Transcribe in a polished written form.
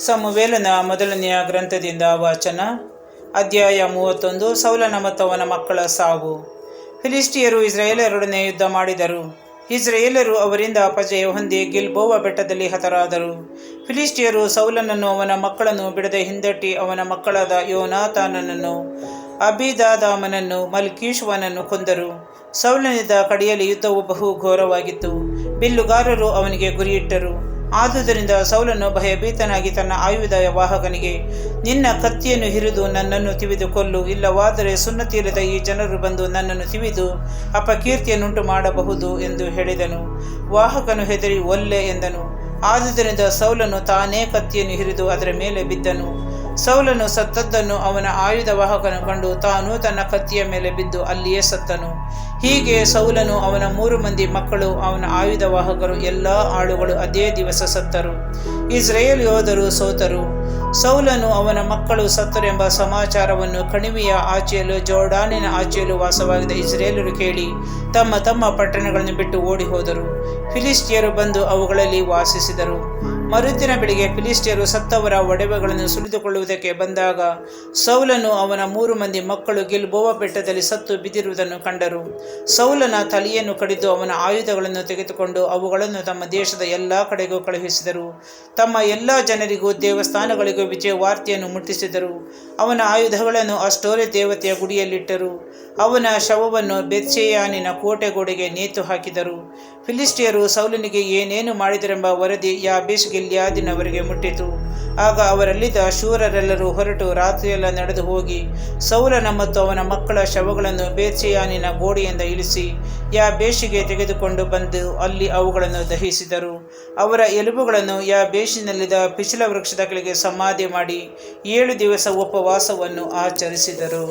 ಸಮುವೇಲನ ಮೊದಲನೆಯ ಗ್ರಂಥದಿಂದ ವಾಚನ. ಅಧ್ಯಾಯ 31. ಸೌಲನ ಮತ್ತು ಅವನ ಮಕ್ಕಳ ಸಾವು. ಫಿಲಿಸ್ಟಿಯರು ಇಸ್ರಾಯೇಲರೊಡನೆ ಯುದ್ಧ ಮಾಡಿದರು. ಇಸ್ರಾಯೇಲರು ಅವರಿಂದ ಅಪಜಯ ಹೊಂದಿ ಗಿಲ್ಬೋವ ಬೆಟ್ಟದಲ್ಲಿ ಹತರಾದರು. ಫಿಲಿಸ್ಟಿಯರು ಸೌಲನನ್ನು ಅವನ ಮಕ್ಕಳನ್ನು ಬಿಡದೆ ಹಿಂದಟ್ಟಿ ಅವನ ಮಕ್ಕಳಾದ ಯೋನಾತಾನನನ್ನು, ಅಬೀದಾದಾಮನನ್ನು, ಮಲ್ಕೀಶ್ವನನ್ನು ಕೊಂದರು. ಸೌಲನಿದ್ದ ಕಡೆಯಲ್ಲಿ ಯುದ್ಧವು ಬಹು ಘೋರವಾಗಿತ್ತು. ಬಿಲ್ಲುಗಾರರು ಅವನಿಗೆ ಗುರಿಯಿಟ್ಟರು. ಆದುದರಿಂದ ಸೌಲನು ಭಯಭೀತನಾಗಿ ತನ್ನ ಆಯುಧ ವಾಹಕನಿಗೆ, ನಿನ್ನ ಕತ್ತಿಯನ್ನು ಹಿರಿದು ನನ್ನನ್ನು ತಿವಿದು ಕೊಲ್ಲು, ಇಲ್ಲವಾದರೆ ಸುನ್ನತಿಯಿಲ್ಲದ ಈ ಜನರು ಬಂದು ನನ್ನನ್ನು ತಿವಿದು ಅಪಕೀರ್ತಿಯನ್ನುಂಟು ಮಾಡಬಹುದು ಎಂದು ಹೇಳಿದನು. ವಾಹಕನು ಹೆದರಿ ಒಲ್ಲೆ ಎಂದನು. ಆದುದರಿಂದ ಸೌಲನು ತಾನೇ ಕತ್ತಿಯನ್ನು ಹಿರಿದು ಅದರ ಮೇಲೆ ಬಿದ್ದನು. ಸೌಲನು ಸತ್ತದ್ದನ್ನು ಅವನ ಆಯುಧ ವಾಹಕನು ಕಂಡು ತಾನೂ ತನ್ನ ಕತ್ತಿಯ ಮೇಲೆ ಬಿದ್ದು ಅಲ್ಲಿಯೇ ಸತ್ತನು. ಹೀಗೆ ಸೌಲನು, ಅವನ 3 ಮಂದಿ ಮಕ್ಕಳು, ಅವನ ಆಯುಧ ವಾಹಕರು, ಎಲ್ಲ ಆಳುಗಳು ಅದೇ ದಿವಸ ಸತ್ತರು. ಇಸ್ರಾಯೇಲ್ ಯೋಧರು ಸೋತರು. ಸೌಲನು ಅವನ ಮಕ್ಕಳು ಸತ್ತರೆಂಬ ಸಮಾಚಾರವನ್ನು ಕಣಿವೆಯ ಆಚೆಯಲ್ಲೂ ಜೋರ್ಡಾನಿನ ಆಚೆಯಲ್ಲೂ ವಾಸವಾಗಿದ್ದ ಇಸ್ರಾಯೇಲರು ಕೇಳಿ ತಮ್ಮ ತಮ್ಮ ಪಟ್ಟಣಗಳನ್ನು ಬಿಟ್ಟು ಓಡಿ ಹೋದರು. ಫಿಲಿಸ್ಟಿಯರು ಬಂದು ಅವುಗಳಲ್ಲಿ ವಾಸಿಸಿದರು. ಮರುದಿನ ಬೆಳಿಗ್ಗೆ ಫಿಲಿಸ್ಟಿಯರು ಸತ್ತವರ ಒಡವೆಗಳನ್ನು ಸುಲಿದುಕೊಳ್ಳುವುದಕ್ಕೆ ಬಂದಾಗ ಸೌಲನು ಅವನ 3 ಮಂದಿ ಮಕ್ಕಳು ಗಿಲ್ಬೋವ ಬೆಟ್ಟದಲ್ಲಿ ಸತ್ತು ಬಿದ್ದಿರುವುದನ್ನು ಕಂಡರು. ಸೌಲನ ತಲೆಯನ್ನು ಕಡಿದು ಅವನ ಆಯುಧಗಳನ್ನು ತೆಗೆದುಕೊಂಡು ಅವುಗಳನ್ನು ತಮ್ಮ ದೇಶದ ಎಲ್ಲ ಕಡೆಗೂ ಕಳುಹಿಸಿದರು. ತಮ್ಮ ಎಲ್ಲ ಜನರಿಗೂ ದೇವಸ್ಥಾನಗಳಿಗೂ ವಿಜಯ ವಾರ್ತೆಯನ್ನು ಮುಟ್ಟಿಸಿದರು. ಅವನ ಆಯುಧಗಳನ್ನು ಅಷ್ಟೋರೆ ದೇವತೆಯ ಗುಡಿಯಲ್ಲಿಟ್ಟರು. ಅವನ ಶವವನ್ನು ಬೆತ್ಷೆಯಾನಿನ ಕೋಟೆಗೋಡೆಗೆ ನೇತು ಹಾಕಿದರು. ಫಿಲಿಸ್ಟಿಯರು ಸೌಲನಿಗೆ ಏನೇನು ಮಾಡಿದರೆಂಬ ವರದಿ ಯಾಬೇಷ್ ಗಿಲ್ಯಾದಿನವರಿಗೆ ಮುಟ್ಟಿತು. ಆಗ ಅವರಲ್ಲಿದ್ದ ಶೂರರೆಲ್ಲರೂ ಹೊರಟು ರಾತ್ರಿಯೆಲ್ಲ ನಡೆದು ಹೋಗಿ ಸೌಲನ ಮತ್ತು ಅವನ ಮಕ್ಕಳ ಶವಗಳನ್ನು ಬೆತ್ಷೆಯಾನಿನ ಗೋಡೆಯಿಂದ ಇಳಿಸಿ ಯಾಬೇಷಿಗೆ ತೆಗೆದುಕೊಂಡು ಬಂದು ಅಲ್ಲಿ ಅವುಗಳನ್ನು ದಹಿಸಿದರು. ಅವರ ಎಲುಬುಗಳನ್ನು ಯಾಬೇಷಿನಲ್ಲಿದ್ದ ಪಿಚಲ ವೃಕ್ಷದ ಕೆಳಗೆ ಸಮಾಧಿ ಮಾಡಿ 7 ದಿವಸ ಉಪವಾಸವನ್ನು ಆಚರಿಸಿದರು.